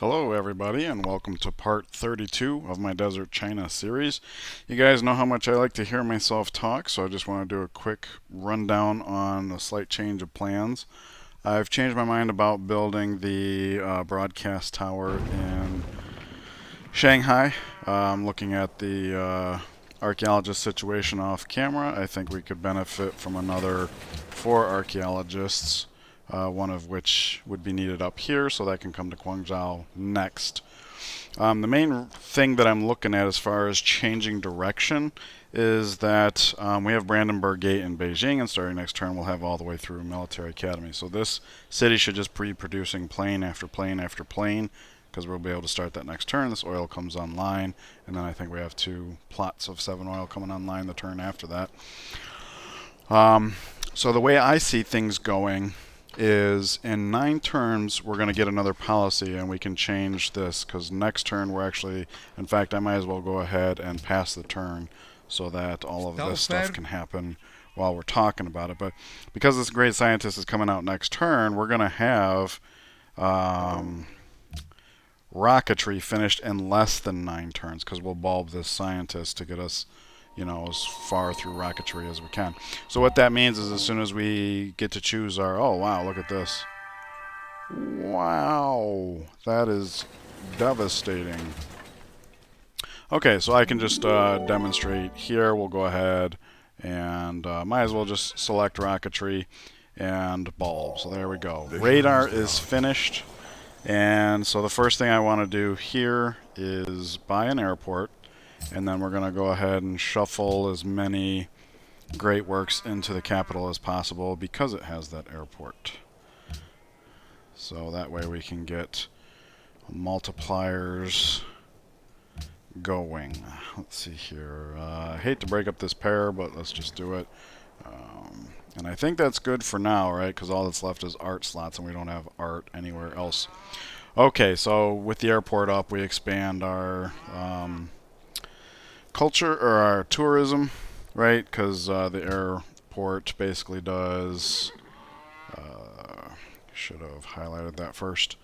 Hello everybody and welcome to part 32 of my Desert China series. You guys know how much I like to hear myself talk, so I just want to do a quick rundown on a slight change of plans. I've changed my mind about building the broadcast tower in Shanghai. I'm looking at the archaeologist situation off camera. I think we could benefit from another 4 archaeologists, one of which would be needed up here, so that can come to Guangzhou next. The main thing that I'm looking at as far as changing direction is that we have Brandenburg Gate in Beijing, and starting next turn we'll have all the way through Military Academy. So this city should just be producing plane after plane after plane, because we'll be able to start that next turn. This oil comes online, and then I think we have 2 plots of 7 oil coming online the turn after that. So the way I see things going is in 9 turns we're going to get another policy, and we can change this, because next turn we're actually, in fact I might as well go ahead and pass the turn so that all of this stuff can happen while we're talking about it. But because this great scientist is coming out next turn, we're going to have rocketry finished in less than 9 turns, because we'll bulb this scientist to get us, you know, as far through rocketry as we can. So what that means is as soon as we get to choose our, oh wow, look at this. Wow, that is devastating. Okay, so I can just demonstrate here. We'll go ahead and might as well just select rocketry and bulb. So there we go. Radar is finished. And so the first thing I want to do here is buy an airport, and then we're going to go ahead and shuffle as many great works into the capital as possible because it has that airport. So that way we can get multipliers going. Let's see here. I hate to break up this pair, but let's just do it. And I think that's good for now, right? Because all that's left is art slots, and we don't have art anywhere else. Okay, so with the airport up, we expand our culture, or our tourism, right? Because the airport basically does, should have highlighted that first,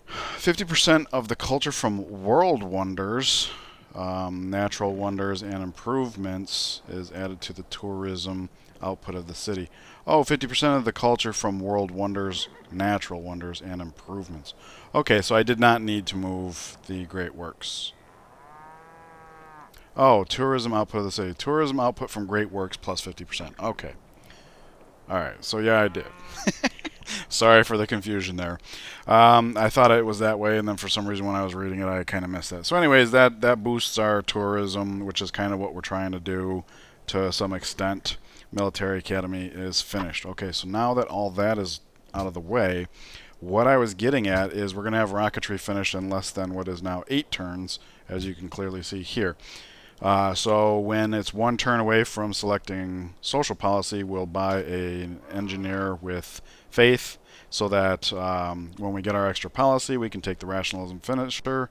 50% of the culture from world wonders, natural wonders, and improvements is added to the tourism output of the city. Oh, 50% of the culture from world wonders, natural wonders, and improvements. Okay, so I did not need to move the great works. Oh, tourism output of the city. Tourism output from great works plus 50%. Okay. Alright, so yeah, I did. Sorry for the confusion there. I thought it was that way, and then for some reason when I was reading it, I kind of missed that. So anyways, that boosts our tourism, which is kind of what we're trying to do to some extent. Military Academy is finished. Okay, so now that all that is out of the way, what I was getting at is we're going to have rocketry finished in less than what is now 8 turns, as you can clearly see here. So when it's 1 turn away from selecting social policy, we'll buy an engineer with faith, so that when we get our extra policy, we can take the rationalism finisher.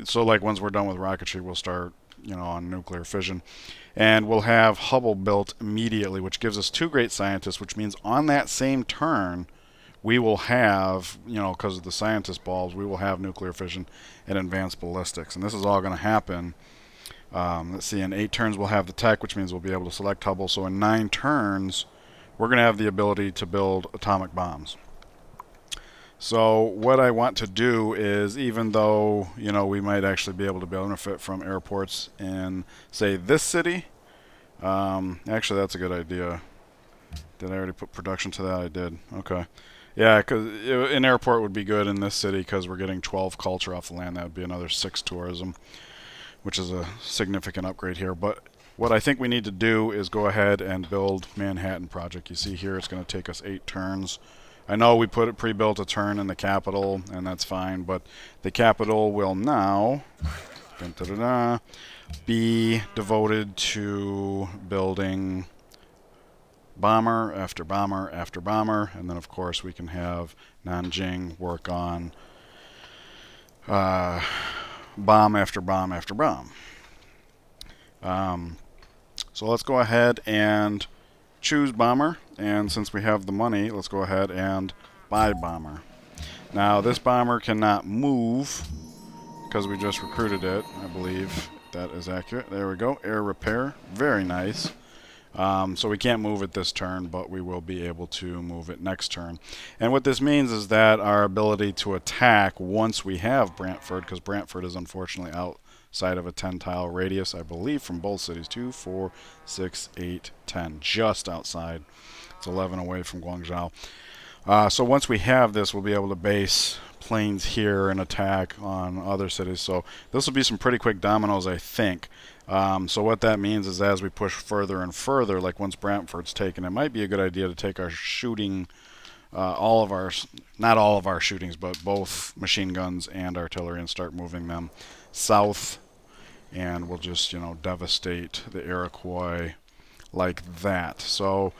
So like once we're done with rocketry, we'll start, you know, on nuclear fission. And we'll have Hubble built immediately, which gives us 2 great scientists, which means on that same turn, we will have, you know, because of the scientist bulbs, we will have nuclear fission and advanced ballistics. And this is all going to happen. Let's see, in 8 turns we'll have the tech, which means we'll be able to select Hubble. So in 9 turns, we're going to have the ability to build atomic bombs. So what I want to do is, even though, you know, we might actually be able to benefit from airports in, say, this city. Actually, that's a good idea. Did I already put production to that? I did. Okay. Yeah, because an airport would be good in this city because we're getting 12 culture off the land. That would be another 6 tourism, which is a significant upgrade here. But what I think we need to do is go ahead and build Manhattan Project. You see here it's going to take us 8 turns. I know we put it pre-built a turn in the capital, and that's fine, but the capital will now be devoted to building bomber after bomber after bomber, and then of course we can have Nanjing work on bomb after bomb after bomb. So let's go ahead and choose bomber, and since we have the money, let's go ahead and buy bomber. Now, this bomber cannot move because we just recruited it, I believe. That is accurate. There we go. Air repair. Very nice. So we can't move it this turn, but we will be able to move it next turn. And what this means is that our ability to attack once we have Brantford, because Brantford is unfortunately outside of a 10-tile radius, I believe, from both cities. 2, 4, 6, 8, 10. Just outside. It's 11 away from Guangzhou. So once we have this, we'll be able to base planes here and attack on other cities. So this will be some pretty quick dominoes, I think. So what that means is as we push further and further, like once Brantford's taken, it might be a good idea to take our shooting, not all of our shootings, but both machine guns and artillery, and start moving them south. And we'll just, devastate the Iroquois like that. So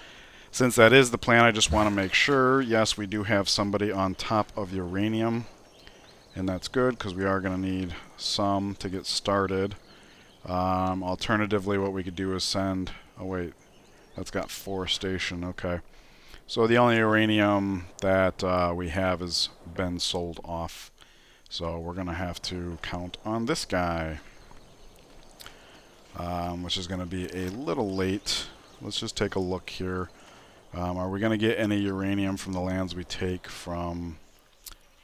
since that is the plan, I just want to make sure, yes, we do have somebody on top of uranium. And that's good, because we are going to need some to get started. Alternatively, what we could do is send... Oh, wait. That's got forestation. Okay. So the only uranium that we have has been sold off. So we're going to have to count on this guy. Which is going to be a little late. Let's just take a look here. Are we going to get any uranium from the lands we take from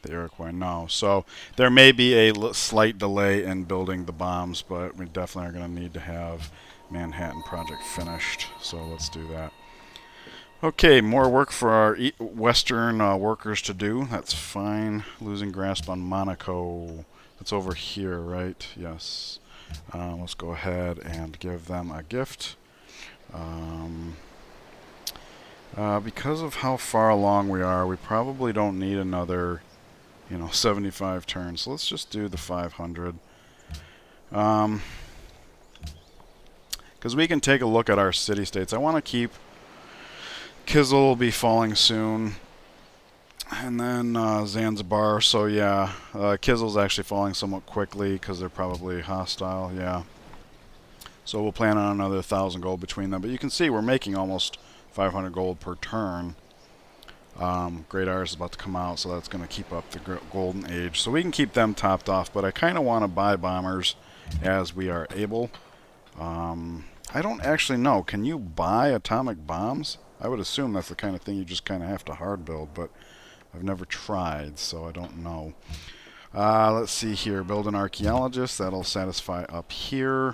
the Iroquois? No. So there may be a slight delay in building the bombs, but we definitely are going to need to have Manhattan Project finished. So let's do that. Okay, more work for our western workers to do. That's fine. Losing grasp on Monaco. That's over here, right? Yes. Let's go ahead and give them a gift. Because of how far along we are, we probably don't need another, 75 turns. So let's just do the 500. Because we can take a look at our city-states. I want to keep... Kizil will be falling soon. And then Zanzibar. So yeah, Kizil's actually falling somewhat quickly because they're probably hostile. Yeah. So we'll plan on another 1,000 gold between them. But you can see we're making almost 500 gold per turn. Great Iris is about to come out, so that's going to keep up the golden age. So we can keep them topped off, but I kind of want to buy bombers as we are able. I don't actually know. Can you buy atomic bombs? I would assume that's the kind of thing you just kind of have to hard build, but I've never tried, so I don't know. Let's see here. Build an archaeologist. That'll satisfy up here.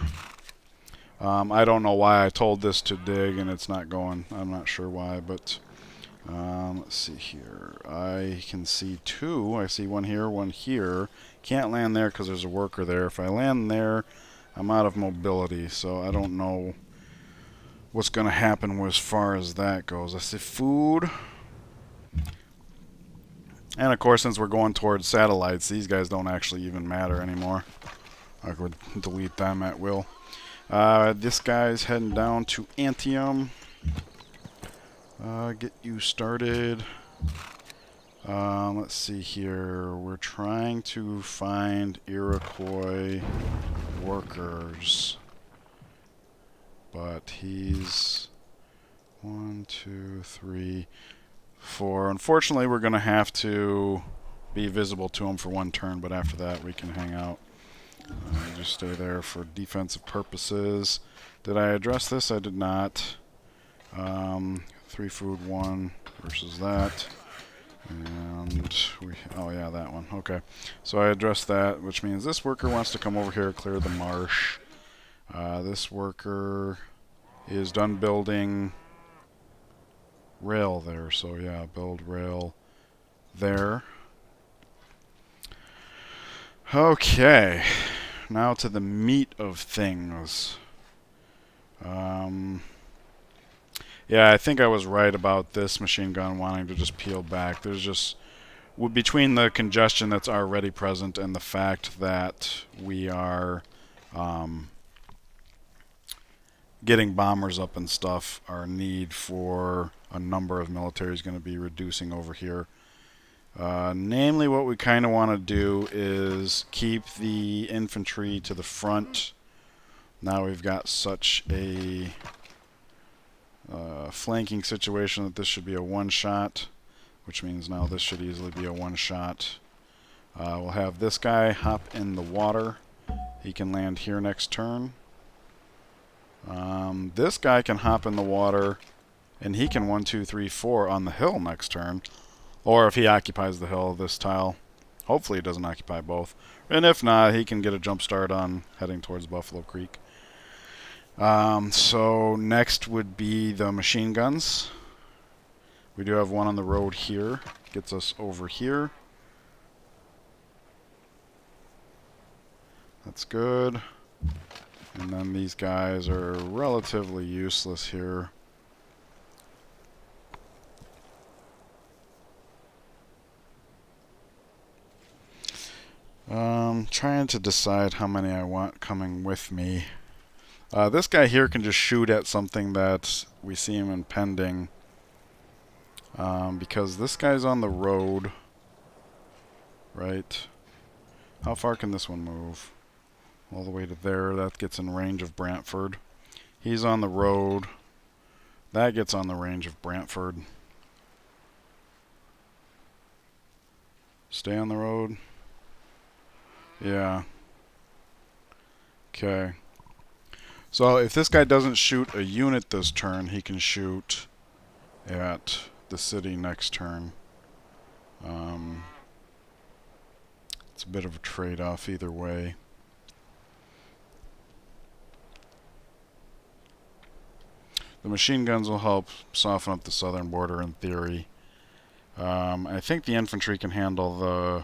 I don't know why I told this to dig and it's not going. I'm not sure why, but let's see here. I can see two. I see one here, one here. Can't land there because there's a worker there. If I land there, I'm out of mobility, so I don't know what's going to happen as far as that goes. I see food. And of course, since we're going towards satellites, these guys don't actually even matter anymore. I could delete them at will. This guy's heading down to Antium. Get you started. Let's see here. We're trying to find Iroquois workers. But he's 1, 2, 3, 4. Unfortunately, we're going to have to be visible to him for one turn, but after that we can hang out. Just stay there for defensive purposes. Did I address this? I did not. 3 food 1 versus that. And oh yeah, that one. Okay. So I addressed that, which means this worker wants to come over here, clear the marsh. This worker is done building rail there. So yeah, build rail there. Okay, now to the meat of things. Yeah, I think I was right about this machine gun wanting to just peel back. There's just, between the congestion that's already present and the fact that we are getting bombers up and stuff, our need for a number of military is going to be reducing over here. Namely, what we kind of want to do is keep the infantry to the front. Now we've got such a flanking situation that this should be a one-shot, which means now this should easily be a one-shot. We'll have this guy hop in the water. He can land here next turn. This guy can hop in the water, and he can 1, 2, 3, 4 on the hill next turn. Or if he occupies the hill, this tile. Hopefully he doesn't occupy both. And if not, he can get a jump start on heading towards Buffalo Creek. So next would be the machine guns. We do have one on the road here. Gets us over here. That's good. And then these guys are relatively useless here. Trying to decide how many I want coming with me. This guy here can just shoot at something that we see him impending. Because this guy's on the road. Right. How far can this one move? All the way to there. That gets in range of Brantford. He's on the road. That gets on the range of Brantford. Stay on the road. Yeah. Okay. So if this guy doesn't shoot a unit this turn, he can shoot at the city next turn. It's a bit of a trade-off either way. The machine guns will help soften up the southern border in theory. I think the infantry can handle the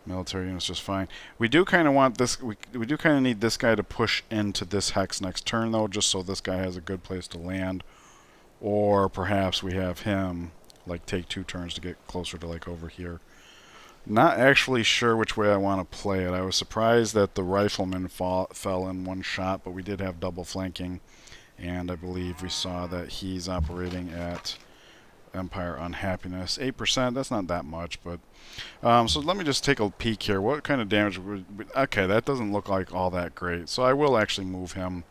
military units just fine. We do kind of want this. We do kind of need this guy to push into this hex next turn, though, just so this guy has a good place to land. Or perhaps we have him like take 2 turns to get closer to like over here. Not actually sure which way I want to play it. I was surprised that the rifleman fell in one shot, but we did have double flanking, and I believe we saw that he's operating at Empire Unhappiness. 8%, that's not that much, but so let me just take a peek here. What kind of damage would... Okay, that doesn't look like all that great, so I will actually move him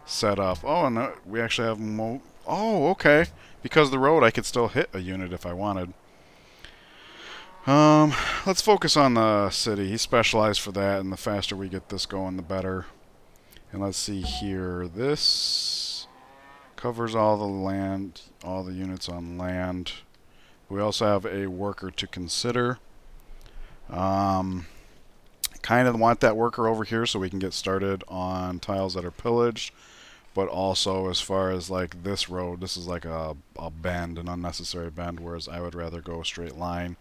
set up. Oh, and we actually have... Oh, okay. Because of the road, I could still hit a unit if I wanted. Let's focus on the city. He's specialized for that, and the faster we get this going, the better. And let's see here. This covers all the land, all the units on land. We also have a worker to consider. Kind of want that worker over here so we can get started on tiles that are pillaged. But also, as far as like this road, this is like a bend, an unnecessary bend, whereas I would rather go a straight line,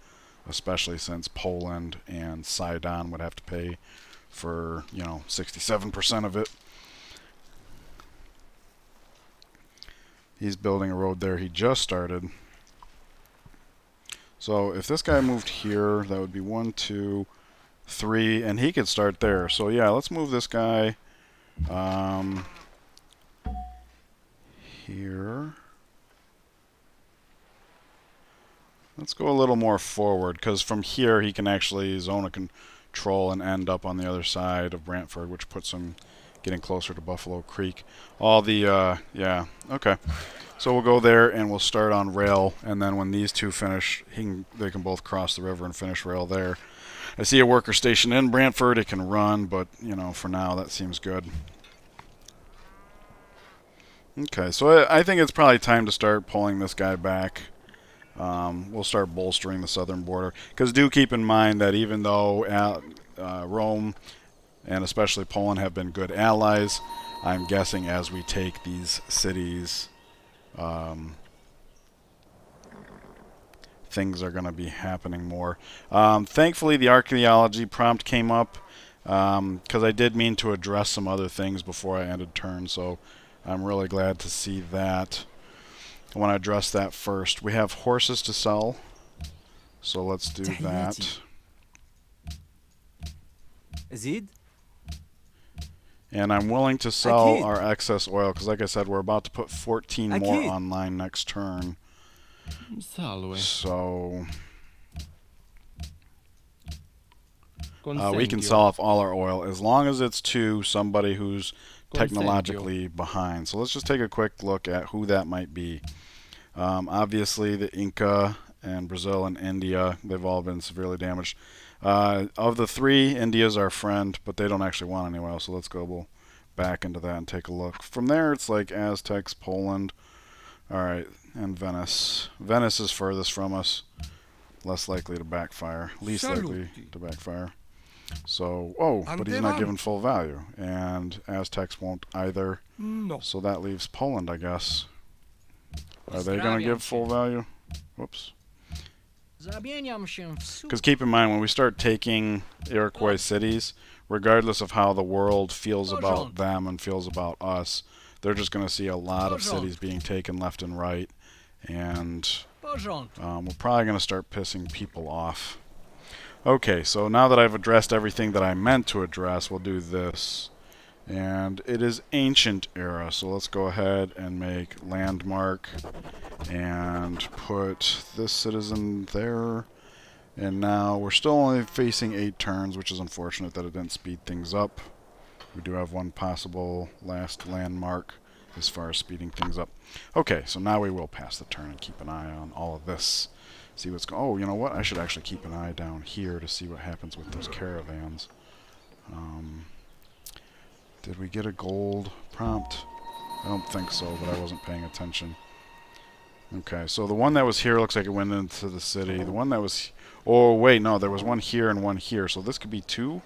especially since Poland and Sidon would have to pay for, 67% of it. He's building a road there. He just started. So if this guy moved here, that would be 1, 2, 3, and he could start there. So yeah, let's move this guy here. Let's go a little more forward, because from here he can actually zone a control and end up on the other side of Brantford, which puts him getting closer to Buffalo Creek. All the, yeah, okay. So we'll go there and we'll start on rail, and then when these two finish, they can both cross the river and finish rail there. I see a worker station in Brantford. It can run, but, for now that seems good. Okay, so I think it's probably time to start pulling this guy back. We'll start bolstering the southern border. Because do keep in mind that even though Rome and especially Poland have been good allies, I'm guessing as we take these cities, things are going to be happening more. Thankfully, the archaeology prompt came up, because I did mean to address some other things before I ended turn, so I'm really glad to see that. I want to address that first. We have horses to sell, so let's do that. And I'm willing to sell our excess oil, because like I said, we're about to put 14 more online next turn. So we can sell off all our oil as long as it's to somebody who's technologically behind. So let's just take a quick look at who that might be. Obviously the Inca and Brazil and India. They've all been severely damaged. Of the three, India's our friend, but they don't actually want any oil, so let's go back into that and take a look. From there, it's like Aztecs, Poland, alright, and Venice. Venice is furthest from us, less likely to backfire, least likely to backfire. So, oh, but he's not given full value, and Aztecs won't either, so that leaves Poland, I guess. Are they going to give full value? Whoops. Because keep in mind, when we start taking Iroquois cities, regardless of how the world feels about them and feels about us, they're just going to see a lot of cities being taken left and right, and we're probably going to start pissing people off. Okay, so now that I've addressed everything that I meant to address, we'll do this. And it is ancient era, so let's go ahead and make landmark and put this citizen there. And now we're still only facing 8 turns, which is unfortunate that it didn't speed things up. We do have one possible last landmark as far as speeding things up. Okay, so now we will pass the turn and keep an eye on all of this. See what's going on. Oh, you know what? I should actually keep an eye down here to see what happens with those caravans. Did we get a gold prompt? I don't think so, but I wasn't paying attention. Okay, so the one that was here looks like it went into the city. The one that was... Oh, wait, no, there was one here and one here. So this could be 2?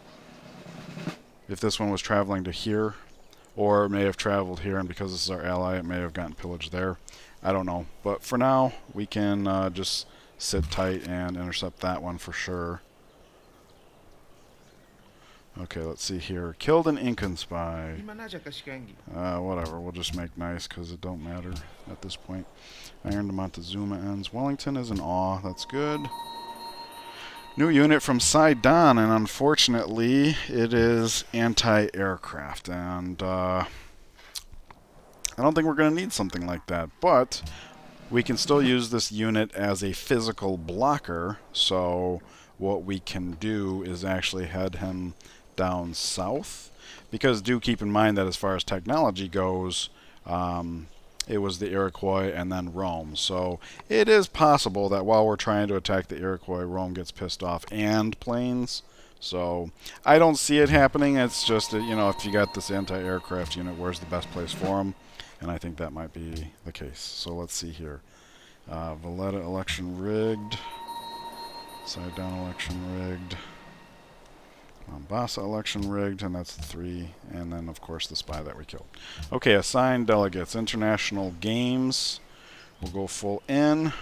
If this one was traveling to here. Or it may have traveled here, and because this is our ally, it may have gotten pillaged there. I don't know. But for now, we can just sit tight and intercept that one for sure. Okay, let's see here. Killed an Incan spy. Whatever, we'll just make nice because it don't matter at this point. Iron to Montezuma ends. Wellington is in awe. That's good. New unit from Sidon, and unfortunately, it is anti-aircraft. And I don't think we're going to need something like that. But we can still use this unit as a physical blocker. So what we can do is actually head him down south, because do keep in mind that as far as technology goes, it was the Iroquois and then Rome. So it is possible that while we're trying to attack the Iroquois, Rome gets pissed off and planes. So I don't see it happening. It's just that, you know, if you got this anti-aircraft unit, where's the best place for them? And I think that might be the case. So let's see here. Valletta election rigged. Sidon election rigged. Mombasa election rigged, and that's 3, and then of course the spy that we killed. Okay, assign delegates. International games. We'll go full in.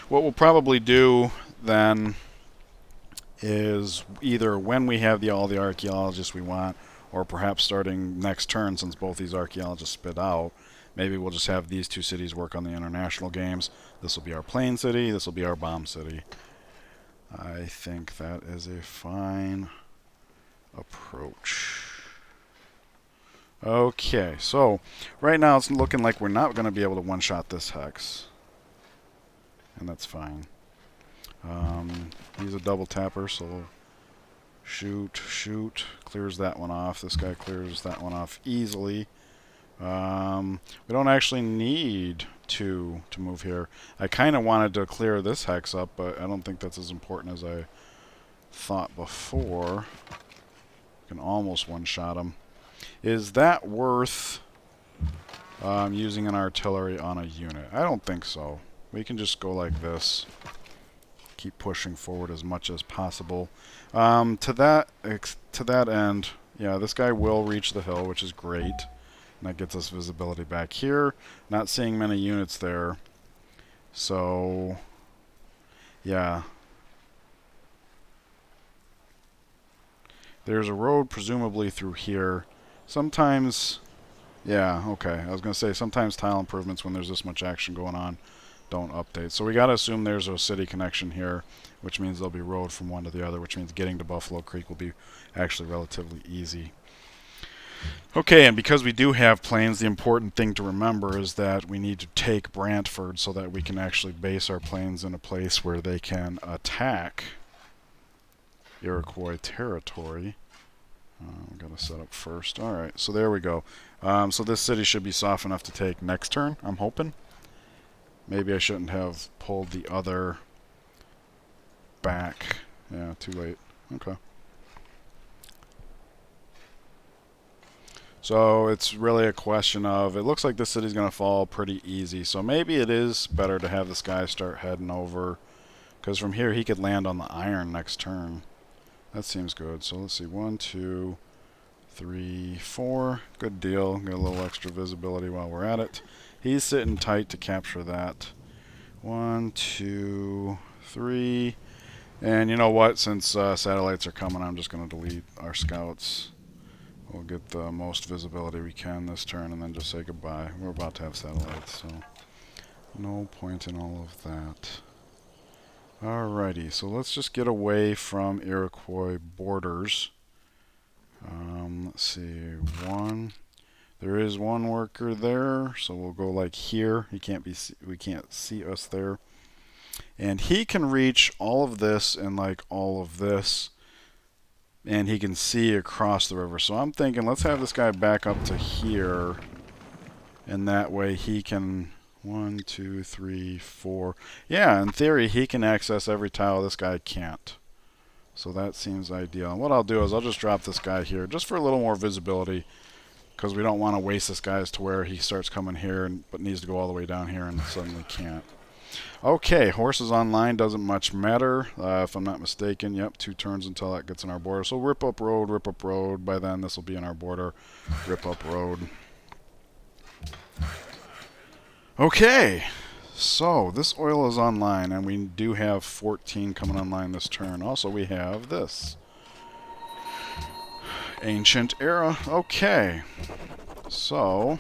What we'll probably do then is either when we have all the archaeologists we want, or perhaps starting next turn, since both these archaeologists spit out, maybe we'll just have these 2 cities work on the international games. This will be our plane city, this will be our bomb city. I think that is a fine approach. Okay, so right now it's looking like we're not going to be able to one-shot this hex, and that's fine. He's a double tapper, so shoot, clears that one off. This guy clears that one off easily. We don't actually need to move here. I kind of wanted to clear this hex up, but I don't think that's as important as I thought before. Can almost one-shot him. Is that worth using an artillery on a unit? I don't think so. We can just go like this. Keep pushing forward as much as possible. To that end, yeah, this guy will reach the hill, which is great. And that gets us visibility back here. Not seeing many units there. So, yeah. There's a road presumably through here. Sometimes, yeah, okay. I was going to say sometimes tile improvements when there's this much action going on don't update. So we got to assume there's a city connection here, which means there'll be road from one to the other, which means getting to Buffalo Creek will be actually relatively easy. Okay, and because we do have planes, the important thing to remember is that we need to take Brantford so that we can actually base our planes in a place where they can attack Iroquois territory. We've got to set up first. Alright, so there we go. So this city should be soft enough to take next turn, I'm hoping. Maybe I shouldn't have pulled the other back. Yeah, too late. Okay. So it's really a question of, it looks like this city's going to fall pretty easy. So maybe it is better to have this guy start heading over. Because from here he could land on the iron next turn. That seems good. So let's see. 1, 2, 3, 4. Good deal. Get a little extra visibility while we're at it. He's sitting tight to capture that. 1, 2, 3. And you know what? Since satellites are coming, I'm just going to delete our scouts. We'll get the most visibility we can this turn and then just say goodbye. We're about to have satellites, so no point in all of that. Alrighty, so let's just get away from Iroquois borders. Let's see, there is one worker there, so we'll go like here. We can't see us there. And he can reach all of this and like all of this. And he can see across the river. So I'm thinking, let's have this guy back up to here. And that way he can... 1, 2, 3, 4. Yeah, in theory, he can access every tile. This guy can't. So that seems ideal. And what I'll do is I'll just drop this guy here, just for a little more visibility. Because we don't want to waste this guy to where he starts coming here, but needs to go all the way down here and suddenly can't. Okay, horses online doesn't much matter, if I'm not mistaken. Yep, 2 turns until that gets in our border. So rip up road, rip up road. By then, this will be in our border. Rip up road. Okay, so this oil is online, and we do have 14 coming online this turn. Also, we have this. Ancient Era. Okay, so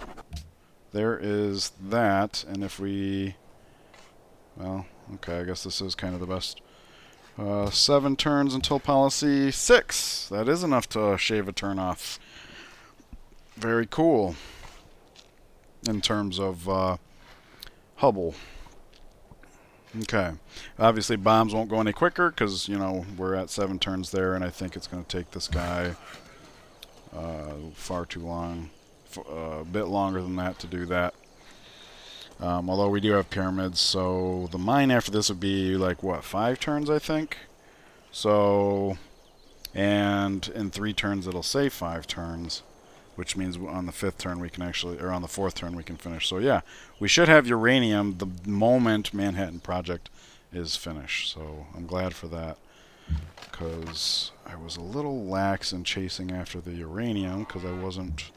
there is that, and if we... Well, okay, I guess this is kind of the best. 7 turns until policy 6. That is enough to shave a turn off. Very cool. In terms of Hubble. Okay. Obviously, bombs won't go any quicker because, you know, we're at 7 turns there, and I think it's going to take this guy far too long. A bit longer than that to do that. Although we do have pyramids, so the mine after this would be like, what, 5 turns, I think? So, and in 3 turns it'll say 5 turns, which means on the 5th turn we can actually, or on the 4th turn we can finish. So yeah, we should have uranium the moment Manhattan Project is finished. So I'm glad for that, because I was a little lax in chasing after the uranium because I wasn't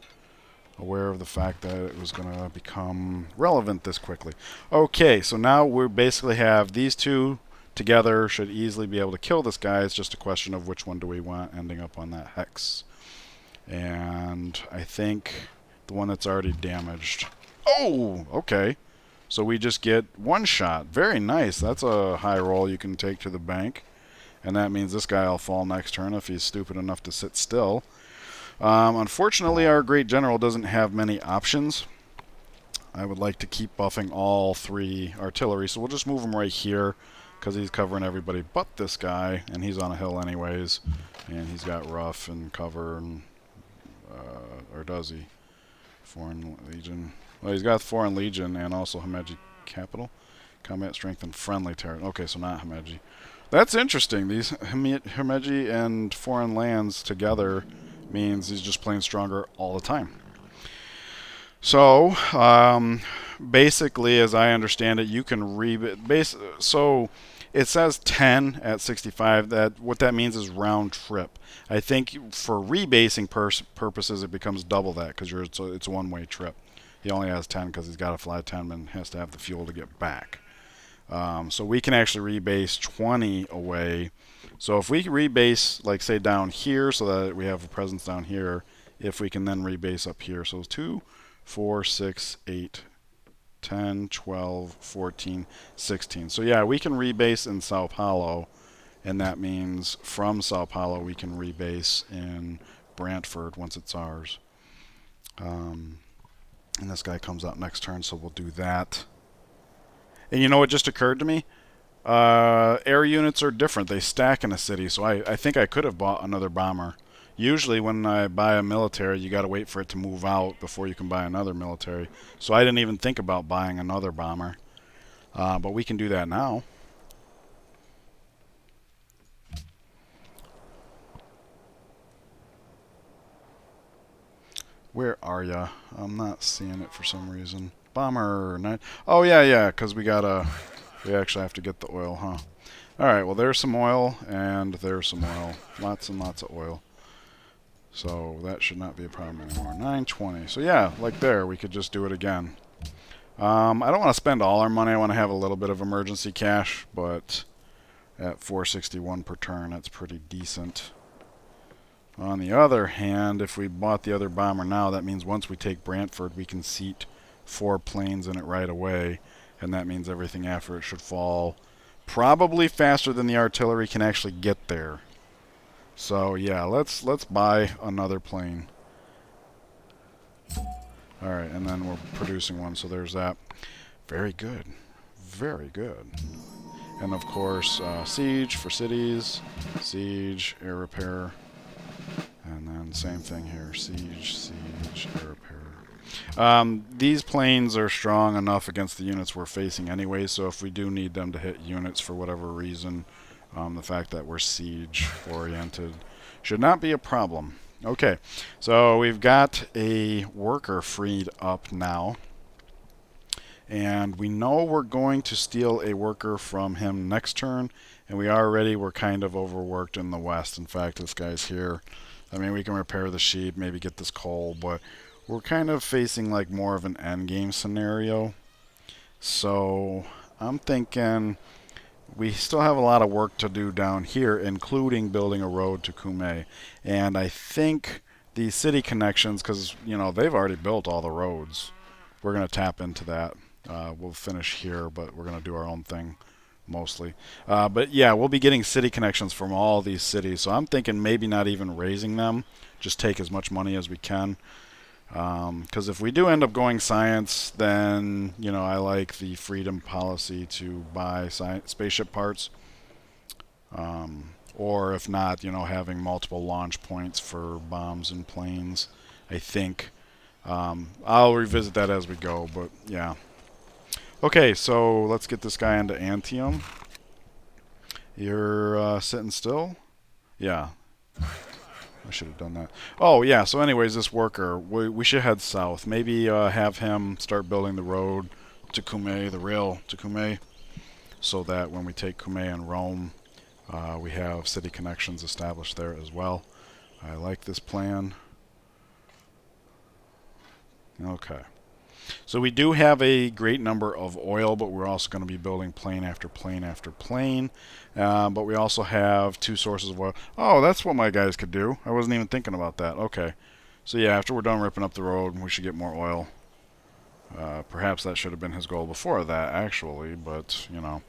aware of the fact that it was going to become relevant this quickly. Okay, so now we basically have these 2 together, should easily be able to kill this guy. It's just a question of which one do we want ending up on that hex. And I think the one that's already damaged. Oh, okay. So we just get 1 shot. Very nice. That's a high roll you can take to the bank. And that means this guy will fall next turn if he's stupid enough to sit still. Unfortunately, our Great General doesn't have many options. I would like to keep buffing all 3 artillery, so we'll just move him right here because he's covering everybody but this guy, and he's on a hill anyways, and he's got rough and cover, and, or does he? Foreign Legion. Well, he's got Foreign Legion and also Himeji Capital. Combat Strength and Friendly Terror. Okay, so not Himeji. That's interesting. These Himeji and Foreign Lands together means he's just playing stronger all the time. So, basically, as I understand it, you can so it says 10 at 65. What that means is round trip. I think for rebasing purposes, it becomes double that because it's a one-way trip. He only has 10 because he's got to fly 10 and has to have the fuel to get back. So we can actually rebase 20 away. So if we rebase, like, say, down here so that we have a presence down here, if we can then rebase up here. So 2, 4, 6, 8, 10, 12, 14, 16. So yeah, we can rebase in Sao Paulo, and that means from Sao Paulo we can rebase in Brantford once it's ours. And this guy comes out next turn, so we'll do that. And you know what just occurred to me? Air units are different. They stack in a city, so I think I could have bought another bomber. Usually when I buy a military, you got to wait for it to move out before you can buy another military. So I didn't even think about buying another bomber. But we can do that now. Where are ya? I'm not seeing it for some reason. Bomber 9. Oh, yeah, yeah, because we actually have to get the oil, huh? Alright, well, there's some oil, and there's some oil. Lots and lots of oil. So that should not be a problem anymore. 920. So yeah, like there, we could just do it again. I don't want to spend all our money. I want to have a little bit of emergency cash, but at 461 per turn, that's pretty decent. On the other hand, if we bought the other bomber now, that means once we take Brantford, we can seat 4 planes in it right away, and that means everything after it should fall probably faster than the artillery can actually get there. So yeah, let's buy another plane. Alright, and then we're producing one, so there's that. Very good. Very good. And of course, siege for cities, siege, air repair, and then same thing here, siege, siege, air repair. These planes are strong enough against the units we're facing anyway, so if we do need them to hit units for whatever reason, the fact that we're siege-oriented should not be a problem. Okay, so we've got a worker freed up now. And we know we're going to steal a worker from him next turn. And we already were kind of overworked in the west. In fact, this guy's here. I mean, we can repair the sheep, maybe get this coal, but we're kind of facing like more of an endgame scenario. So I'm thinking we still have a lot of work to do down here, including building a road to Kume. And I think the city connections, because, you know, they've already built all the roads. We're going to tap into that. We'll finish here, but we're going to do our own thing mostly. But yeah, we'll be getting city connections from all these cities. So I'm thinking maybe not even raising them. Just take as much money as we can. Because if we do end up going science, then, you know, I like the freedom policy to buy spaceship parts. Or if not, you know, having multiple launch points for bombs and planes, I think. I'll revisit that as we go, but yeah. Okay, so let's get this guy into Antium. You're sitting still? Yeah. I should have done that. Oh, yeah, so anyways, this worker, we should head south. Maybe have him start building the road to Kume, the rail to Kume, so that when we take Kume and Rome, we have city connections established there as well. I like this plan. Okay. So we do have a great number of oil, but we're also going to be building plane after plane after plane. But we also have 2 sources of oil. Oh, that's what my guys could do. I wasn't even thinking about that. Okay. So yeah, after we're done ripping up the road, we should get more oil. Perhaps that should have been his goal before that, actually, but, you know.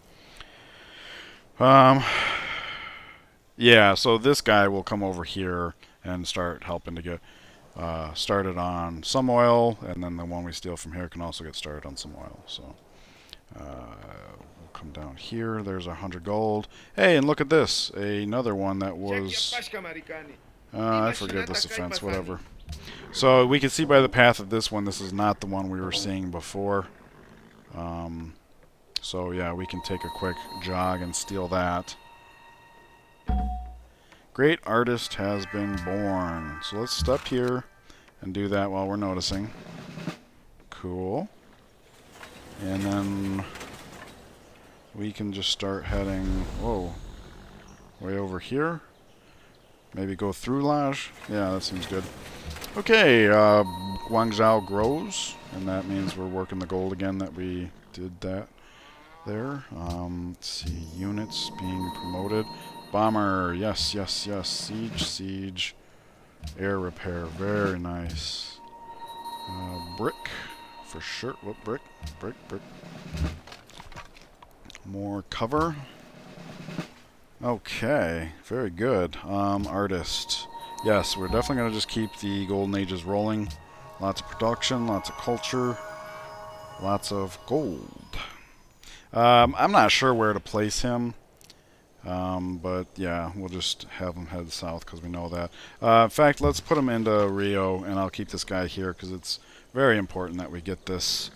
Yeah, so this guy will come over here and start helping to get started on some oil, and then the one we steal from here can also get started on some oil. So we'll come down here. There's 100 gold. Hey, and look at this. Another one that was... I forget this offense, whatever. So we can see by the path of this one, this is not the one we were seeing before. So yeah, we can take a quick jog and steal that. Great artist has been born. So let's step here and do that while we're noticing. Cool. And then we can just start heading, whoa, way over here. Maybe go through Laj. Yeah, that seems good. Okay, Guangzhou grows, and that means we're working the gold again that we did that there. Let's see, units being promoted. Bomber, yes, yes, yes. Siege, siege. Air repair, very nice. Brick, for sure. What brick? Brick, brick. More cover. Okay, very good. Artist. Yes, we're definitely going to just keep the golden ages rolling. Lots of production, lots of culture, lots of gold. I'm not sure where to place him. But yeah, we'll just have him head south because we know that. In fact, let's put him into Rio, and I'll keep this guy here because it's very important that we get this.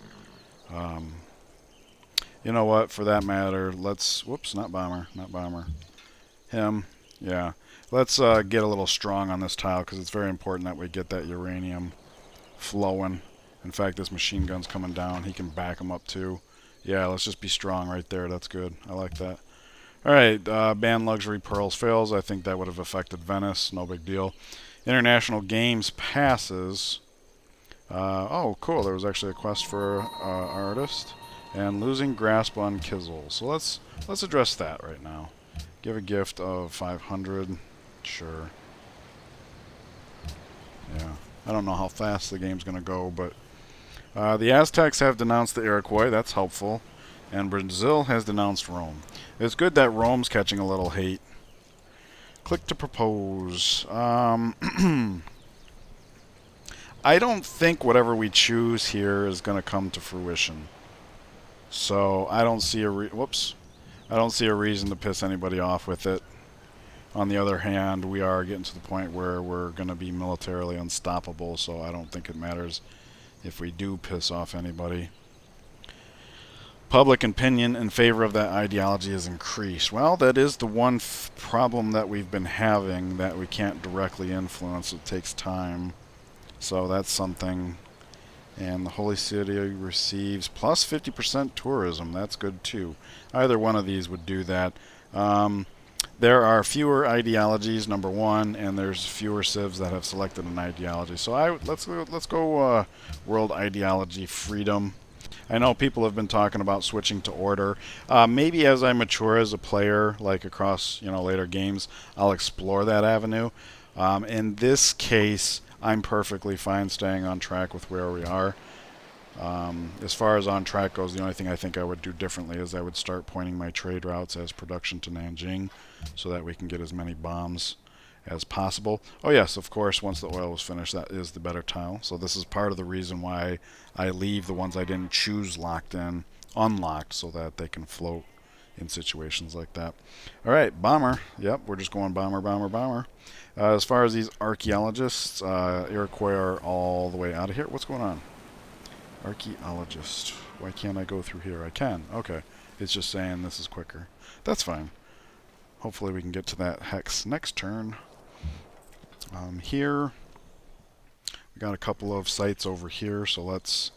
You know what? For that matter, let's... Whoops, not bomber, not bomber. Him, yeah. Let's get a little strong on this tile because it's very important that we get that uranium. flowing. In fact, this machine gun's coming down. He can back him up too. Yeah, let's just be strong right there. That's good. I like that. Alright, ban luxury pearls fails. I think that would have affected Venice. No big deal. International games passes. Oh, cool. There was actually a quest for artist. And losing grasp on Kizzle. So let's address that right now. Give a gift of 500. Sure. Yeah. I don't know how fast the game's going to go, but the Aztecs have denounced the Iroquois. That's helpful. And Brazil has denounced Rome. It's good that Rome's catching a little hate. Click to propose. I don't think whatever we choose here is going to come to fruition. So I don't see a I don't see a reason to piss anybody off with it. On the other hand, we are getting to the point where we're going to be militarily unstoppable, so I don't think it matters if we do piss off anybody. Public opinion in favor of that ideology has increased. Well, that is the one problem that we've been having that we can't directly influence. It takes time. So that's something. And the Holy City receives plus 50% tourism. That's good too. Either one of these would do that. There are fewer ideologies, number one, and there's fewer civs that have selected an ideology. So let's go world ideology freedom. I know people have been talking about switching to order. Maybe as I mature as a player, like across later games, I'll explore that avenue. In this case, I'm perfectly fine staying on track with where we are. As far as on track goes, the only thing I think I would do differently is I would start pointing my trade routes as production to Nanjing so that we can get as many bombs as possible. Oh yes, of course, once the oil was finished, that is the better tile. So this is part of the reason why I leave the ones I didn't choose locked in, unlocked, so that they can float in situations like that. Alright, bomber. Yep, we're just going bomber, bomber, bomber. As far as these archaeologists, Iroquois are all the way out of here. What's going on? Archaeologist. Why can't I go through here? I can. Okay. It's just saying this is quicker. That's fine. Hopefully we can get to that hex next turn. Here, we got a couple of sites over here, so let's...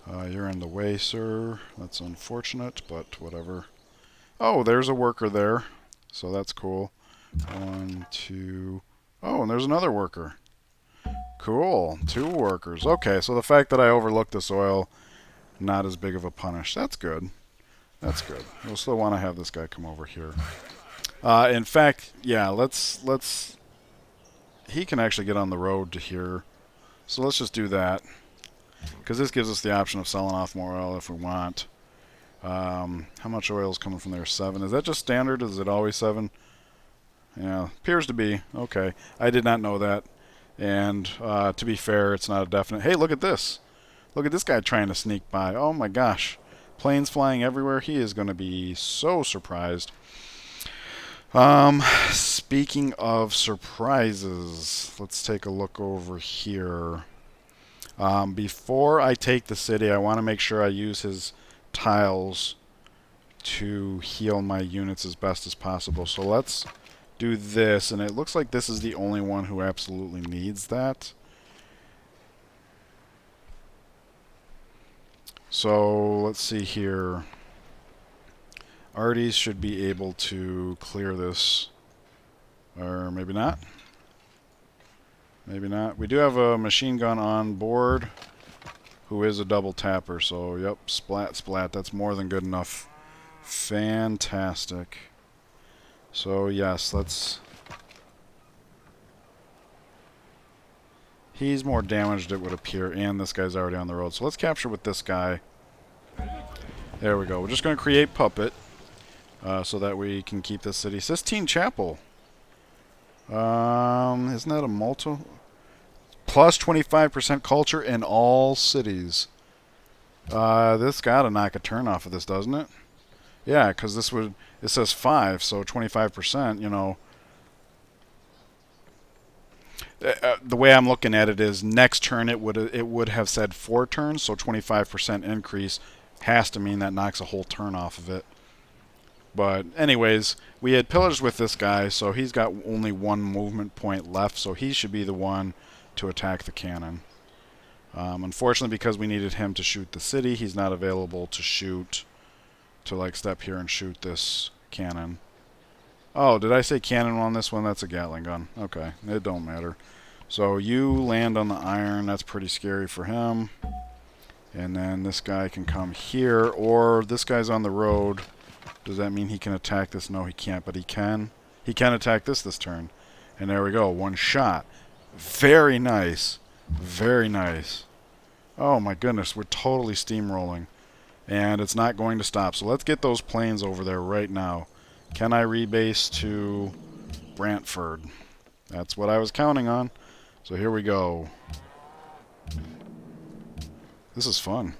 you're in the way, sir. That's unfortunate, but whatever. Oh, there's a worker there. So that's cool. 1, 2... Oh, and there's another worker. Cool. 2 workers. Okay, so the fact that I overlooked this oil, not as big of a punish. That's good. That's good. We'll still want to have this guy come over here. In fact, yeah, let's... He can actually get on the road to here. So let's just do that. Because this gives us the option of selling off more oil if we want. How much oil is coming from there? 7. Is that just standard? Is it always 7? Yeah, appears to be. Okay. I did not know that. And to be fair, it's not a definite. Hey, look at this. Look at this guy trying to sneak by. Oh my gosh. Planes flying everywhere. He is going to be so surprised. Speaking of surprises, let's take a look over here. Before I take the city, I want to make sure I use his tiles to heal my units as best as possible. So let's do this, and it looks like this is the only one who absolutely needs that. So let's see here. Arties should be able to clear this, or maybe not. Maybe not. We do have a machine gun on board who is a double tapper, so yep, splat, splat. That's more than good enough. Fantastic. So yes, let's... He's more damaged, it would appear, and this guy's already on the road. So let's capture with this guy. There we go. We're just going to create Puppet so that we can keep this city. Sistine Chapel. Isn't that a multi... Plus 25% culture in all cities. This got to knock a turn off of this, doesn't it? Yeah, because this would... It says 5, so 25%, you know... the way I'm looking at it is next turn it would have said 4 turns, so 25% increase has to mean that knocks a whole turn off of it. But anyways, we had pillars with this guy, so he's got only 1 movement point left, so he should be the one to attack the cannon. Unfortunately, because we needed him to shoot the city, he's not available to shoot, to like step here and shoot this cannon. Oh, did I say cannon on this one? That's a Gatling gun. Okay, it don't matter. So you land on the iron. That's pretty scary for him. And then this guy can come here, or this guy's on the road. Does that mean he can attack this? No, he can't, but he can. He can attack this turn. And there we go, one shot. Very nice. Very nice. Oh my goodness, we're totally steamrolling. And it's not going to stop. So let's get those planes over there right now. Can I rebase to Brantford? That's what I was counting on. So here we go. This is fun.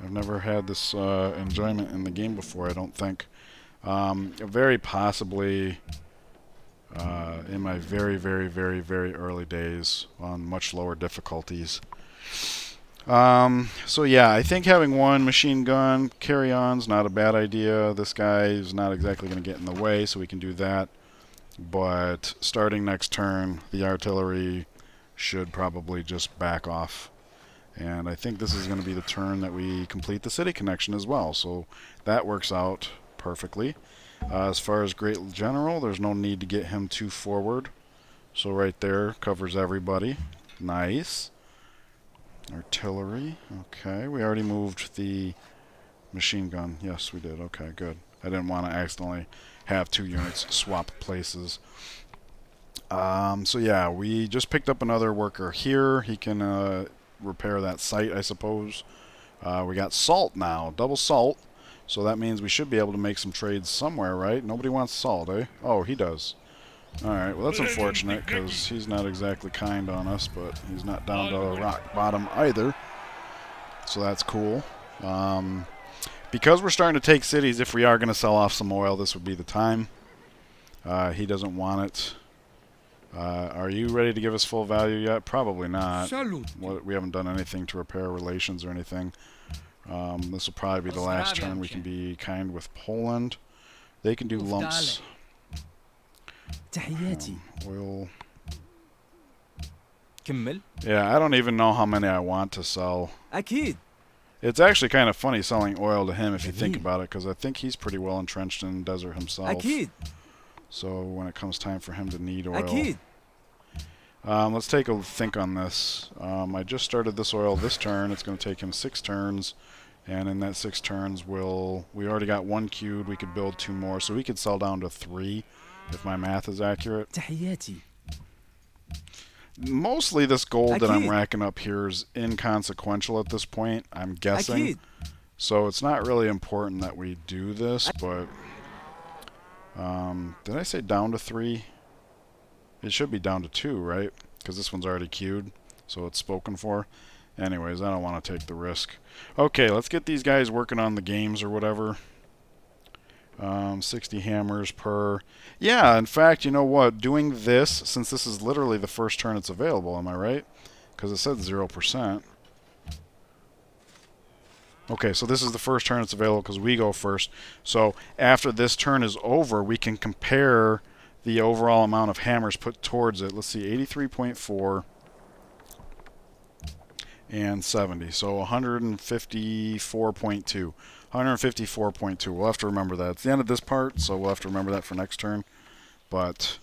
I've never had this enjoyment in the game before, I don't think. Very possibly in my very, very, very, very early days on much lower difficulties. So yeah, I think having one machine gun carry-on's not a bad idea. This guy is not exactly going to get in the way, so we can do that. But starting next turn, the artillery should probably just back off. And I think this is going to be the turn that we complete the city connection as well. So that works out perfectly. As far as Great General, there's no need to get him too forward. So right there covers everybody. Nice. Artillery. Okay, we already moved the machine gun. Yes, we did. Okay, good. I didn't want to accidentally have two units swap places. So yeah, we just picked up another worker here. He can repair that site, I suppose. We got salt now, double salt. So that means we should be able to make some trades somewhere, right? Nobody wants salt, eh? Oh, he does. Alright, well that's unfortunate because he's not exactly kind on us, but he's not down to rock bottom either. So that's cool. Because we're starting to take cities, if we are going to sell off some oil, this would be the time. He doesn't want it. Are you ready to give us full value yet? Probably not. We haven't done anything to repair relations or anything. This will probably be the last turn we can be kind with Poland. They can do lumps. Oil. Yeah, I don't even know how many I want to sell. It's actually kind of funny selling oil to him if you think about it, because I think he's pretty well entrenched in the desert himself. So when it comes time for him to need oil. Let's take a think on this. I just started this oil this turn. It's going to take him 6 turns. And in that 6 turns, we already got 1 queued. We could build 2 more. So we could sell down to 3 if my math is accurate. Mostly this gold that I'm racking up here is inconsequential at this point, I'm guessing. So it's not really important that we do this, but... did I say down to 3? It should be down to 2, right? Because this one's already queued, so it's spoken for. Anyways, I don't want to take the risk. Okay, let's get these guys working on the games or whatever. 60 hammers per... Yeah, in fact, you know what? Doing this, since this is literally the first turn it's available, am I right? Because it said 0%. Okay, so this is the first turn it's available because we go first. So after this turn is over, we can compare the overall amount of hammers put towards it. Let's see, 83.4 and 70. So 154.2. 154.2. We'll have to remember that. It's the end of this part, so we'll have to remember that for next turn. But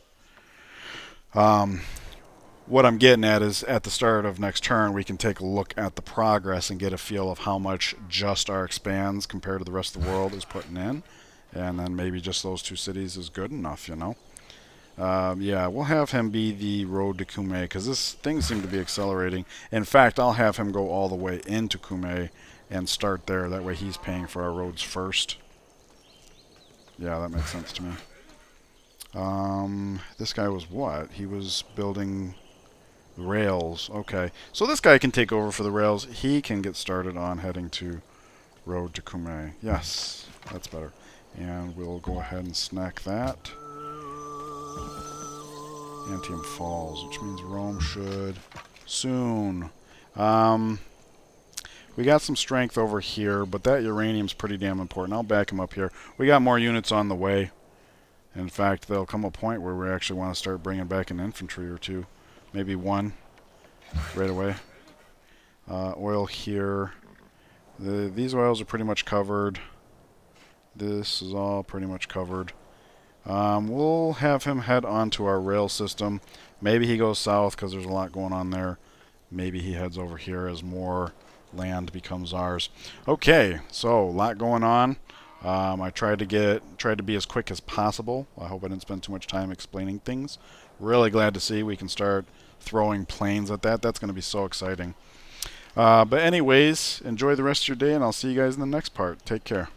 what I'm getting at is at the start of next turn, we can take a look at the progress and get a feel of how much just our expands compared to the rest of the world is putting in. And then maybe just those 2 cities is good enough, you know. Yeah, we'll have him be the road to Kume, because this thing seems to be accelerating. In fact, I'll have him go all the way into Kume and start there. That way he's paying for our roads first. Yeah, that makes sense to me. This guy was what? He was building rails. Okay, so this guy can take over for the rails. He can get started on heading to road to Kume. Yes, that's better. And we'll go ahead and snack that. Antium falls, which means Rome should soon. We got some strength over here, but that uranium's pretty damn important. I'll back him up here. We got more units on the way. In fact, there'll come a point where we actually want to start bringing back an infantry or 2. Maybe 1 right away. Oil here. These oils are pretty much covered. This is all pretty much covered. We'll have him head on to our rail system. Maybe he goes south because there's a lot going on there. Maybe he heads over here as more land becomes ours. Okay, so a lot going on. I tried to be as quick as possible. I hope I didn't spend too much time explaining things. Really glad to see we can start throwing planes at that. That's going to be so exciting. But anyways, enjoy the rest of your day, and I'll see you guys in the next part. Take care.